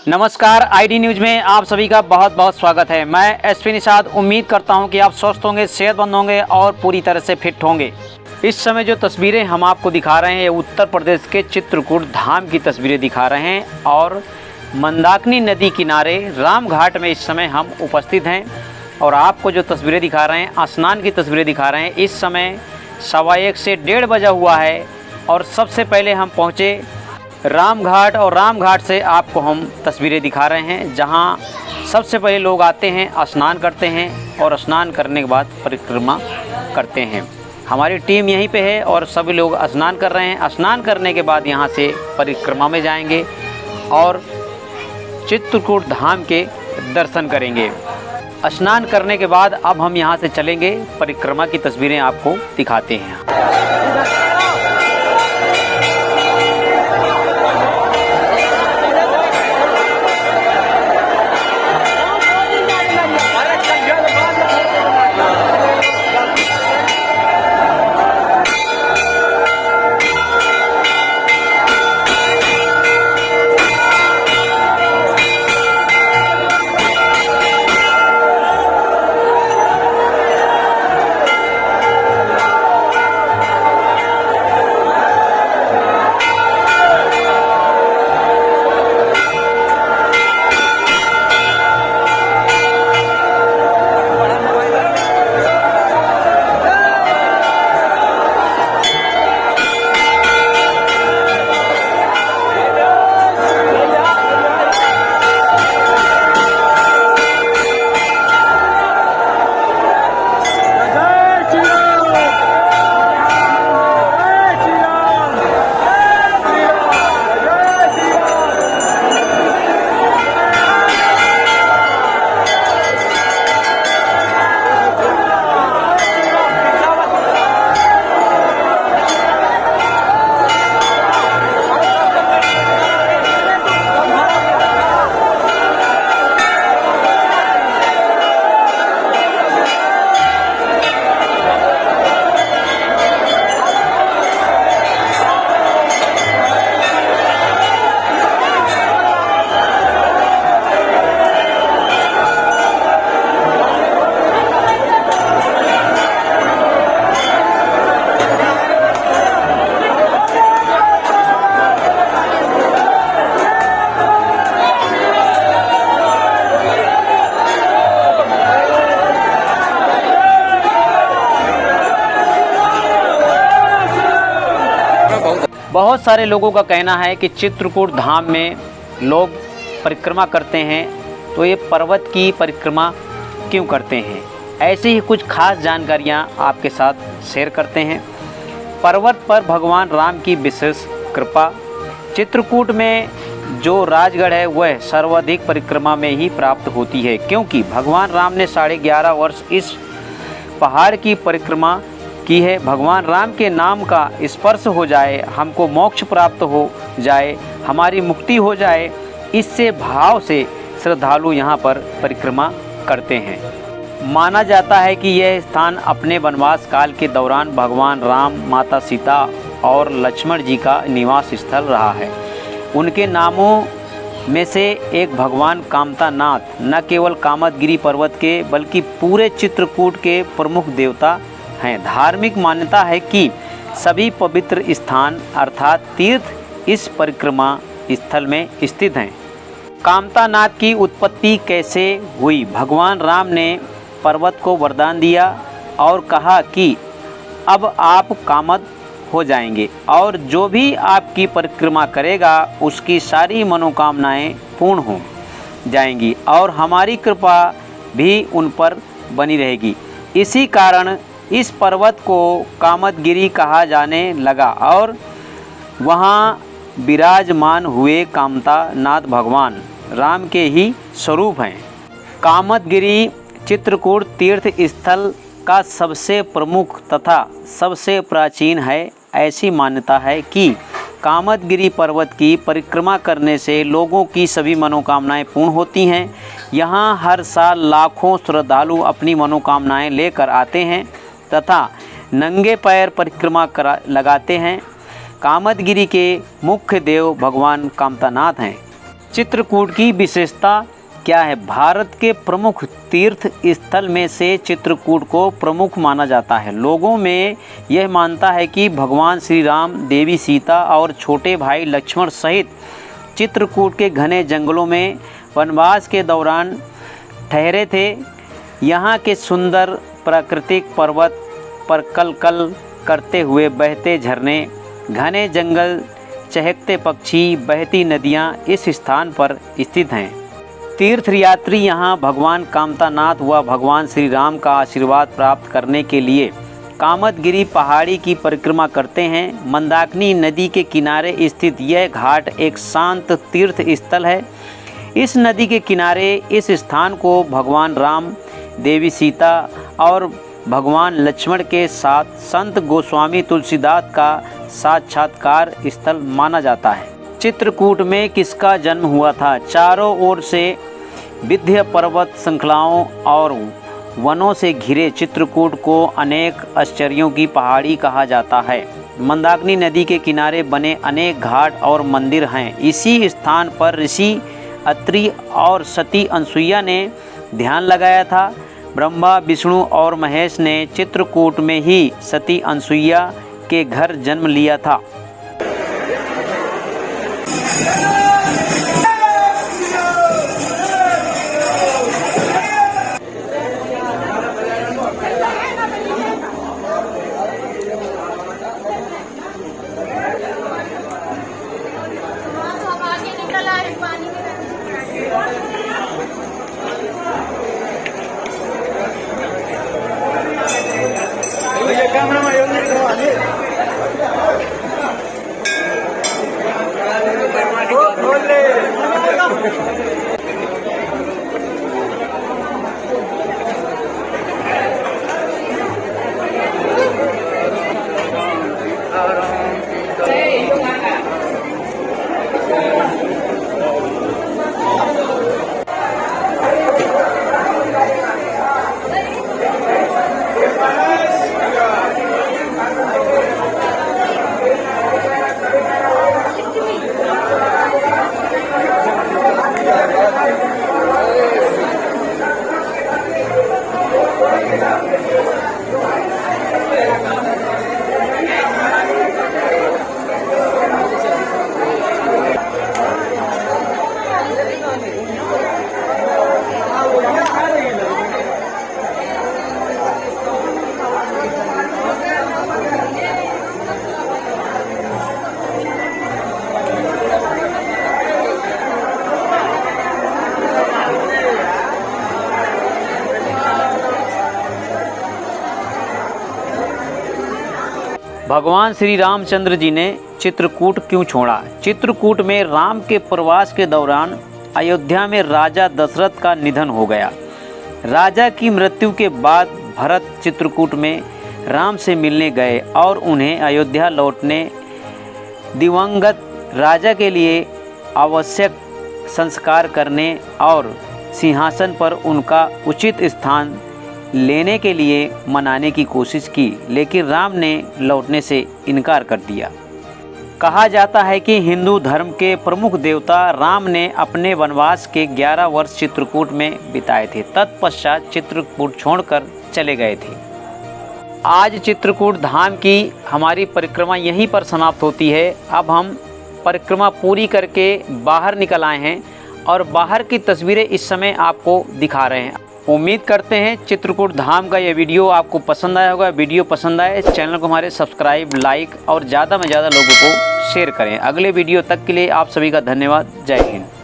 नमस्कार, ID news में आप सभी का बहुत बहुत स्वागत है। मैं एसपी निषाद उम्मीद करता हूं कि आप स्वस्थ होंगे, सेहतमंद होंगे और पूरी तरह से फिट होंगे। इस समय जो तस्वीरें हम आपको दिखा रहे हैं ये उत्तर प्रदेश के चित्रकूट धाम की तस्वीरें दिखा रहे हैं और मंदाकिनी नदी किनारे रामघाट में इस समय हम उपस्थित हैं और आपको जो तस्वीरें दिखा रहे हैं स्नान की तस्वीरें दिखा रहे हैं। इस समय 1:15 से 1:30 बजा हुआ है और सबसे पहले हम पहुँचे रामघाट और रामघाट से आपको हम तस्वीरें दिखा रहे हैं जहां सबसे पहले लोग आते हैं, स्नान करते हैं और स्नान करने के बाद परिक्रमा करते हैं। हमारी टीम यहीं पे है और सभी लोग स्नान कर रहे हैं। स्नान करने के बाद यहां से परिक्रमा में जाएंगे और चित्रकूट धाम के दर्शन करेंगे। स्नान करने के बाद अब हम यहां से चलेंगे, परिक्रमा की तस्वीरें आपको दिखाते हैं। बहुत सारे लोगों का कहना है कि चित्रकूट धाम में लोग परिक्रमा करते हैं तो ये पर्वत की परिक्रमा क्यों करते हैं, ऐसी ही कुछ खास जानकारियां आपके साथ शेयर करते हैं। पर्वत पर भगवान राम की विशेष कृपा। चित्रकूट में जो राजगढ़ है वह सर्वाधिक परिक्रमा में ही प्राप्त होती है क्योंकि भगवान राम ने 11.5 वर्ष इस पहाड़ की परिक्रमा की है। भगवान राम के नाम का स्पर्श हो जाए, हमको मोक्ष प्राप्त हो जाए, हमारी मुक्ति हो जाए, इससे भाव से श्रद्धालु यहाँ पर परिक्रमा करते हैं। माना जाता है कि यह स्थान अपने वनवास काल के दौरान भगवान राम, माता सीता और लक्ष्मण जी का निवास स्थल रहा है। उनके नामों में से एक भगवान कामतानाथ न केवल कामदगिरी पर्वत के बल्कि पूरे चित्रकूट के प्रमुख देवता हैं। धार्मिक मान्यता है कि सभी पवित्र स्थान अर्थात तीर्थ इस परिक्रमा स्थल में स्थित हैं। कामतानाथ की उत्पत्ति कैसे हुई? भगवान राम ने पर्वत को वरदान दिया और कहा कि अब आप कामद हो जाएंगे और जो भी आपकी परिक्रमा करेगा उसकी सारी मनोकामनाएं पूर्ण हो जाएंगी और हमारी कृपा भी उन पर बनी रहेगी। इसी कारण इस पर्वत को कामदगिरी कहा जाने लगा और वहाँ विराजमान हुए कामतानाथ भगवान राम के ही स्वरूप हैं। कामदगिरी चित्रकूट तीर्थ स्थल का सबसे प्रमुख तथा सबसे प्राचीन है। ऐसी मान्यता है कि कामदगिरी पर्वत की परिक्रमा करने से लोगों की सभी मनोकामनाएं पूर्ण होती हैं। यहाँ हर साल लाखों श्रद्धालु अपनी मनोकामनाएं लेकर आते हैं तथा नंगे पैर परिक्रमा लगाते हैं। कामदगिरी के मुख्य देव भगवान कामतानाथ हैं। चित्रकूट की विशेषता क्या है? भारत के प्रमुख तीर्थ स्थल में से चित्रकूट को प्रमुख माना जाता है। लोगों में यह मानता है कि भगवान श्री राम, देवी सीता और छोटे भाई लक्ष्मण सहित चित्रकूट के घने जंगलों में वनवास के दौरान ठहरे थे। यहाँ के सुंदर प्राकृतिक पर्वत पर कल कल करते हुए बहते झरने, घने जंगल, चहकते पक्षी, बहती नदियाँ इस स्थान पर स्थित हैं। तीर्थयात्री यहाँ भगवान कामतानाथ व भगवान श्री राम का आशीर्वाद प्राप्त करने के लिए कामतगिरी पहाड़ी की परिक्रमा करते हैं। मंदाकिनी नदी के किनारे स्थित यह घाट एक शांत तीर्थ स्थल है। इस नदी के किनारे इस स्थान को भगवान राम, देवी सीता और भगवान लक्ष्मण के साथ संत गोस्वामी तुलसीदास का साक्षात्कार स्थल माना जाता है। चित्रकूट में किसका जन्म हुआ था? चारों ओर से विंध्य पर्वत श्रृंखलाओं और वनों से घिरे चित्रकूट को अनेक आश्चर्यों की पहाड़ी कहा जाता है। मंदाकिनी नदी के किनारे बने अनेक घाट और मंदिर हैं। इसी स्थान पर ऋषि अत्रि और सती अनसुईया ने ध्यान लगाया था। ब्रह्मा, विष्णु और महेश ने चित्रकूट में ही सती अनसुईया के घर जन्म लिया था। भगवान श्री रामचंद्र जी ने चित्रकूट क्यों छोड़ा? चित्रकूट में राम के प्रवास के दौरान अयोध्या में राजा दशरथ का निधन हो गया। राजा की मृत्यु के बाद भरत चित्रकूट में राम से मिलने गए और उन्हें अयोध्या लौटने, दिवंगत राजा के लिए आवश्यक संस्कार करने और सिंहासन पर उनका उचित स्थान लेने के लिए मनाने की कोशिश की, लेकिन राम ने लौटने से इनकार कर दिया। कहा जाता है कि हिंदू धर्म के प्रमुख देवता राम ने अपने वनवास के 11 वर्ष चित्रकूट में बिताए थे। तत्पश्चात चित्रकूट छोड़कर चले गए थे। आज चित्रकूट धाम की हमारी परिक्रमा यहीं पर समाप्त होती है। अब हम परिक्रमा पूरी करके बाहर निकल आए हैं और बाहर की तस्वीरें इस समय आपको दिखा रहे हैं। उम्मीद करते हैं चित्रकूट धाम का ये वीडियो आपको पसंद आया होगा। वीडियो पसंद आए चैनल को हमारे सब्सक्राइब, लाइक और ज़्यादा में ज़्यादा लोगों को शेयर करें। अगले वीडियो तक के लिए आप सभी का धन्यवाद। जय हिंद।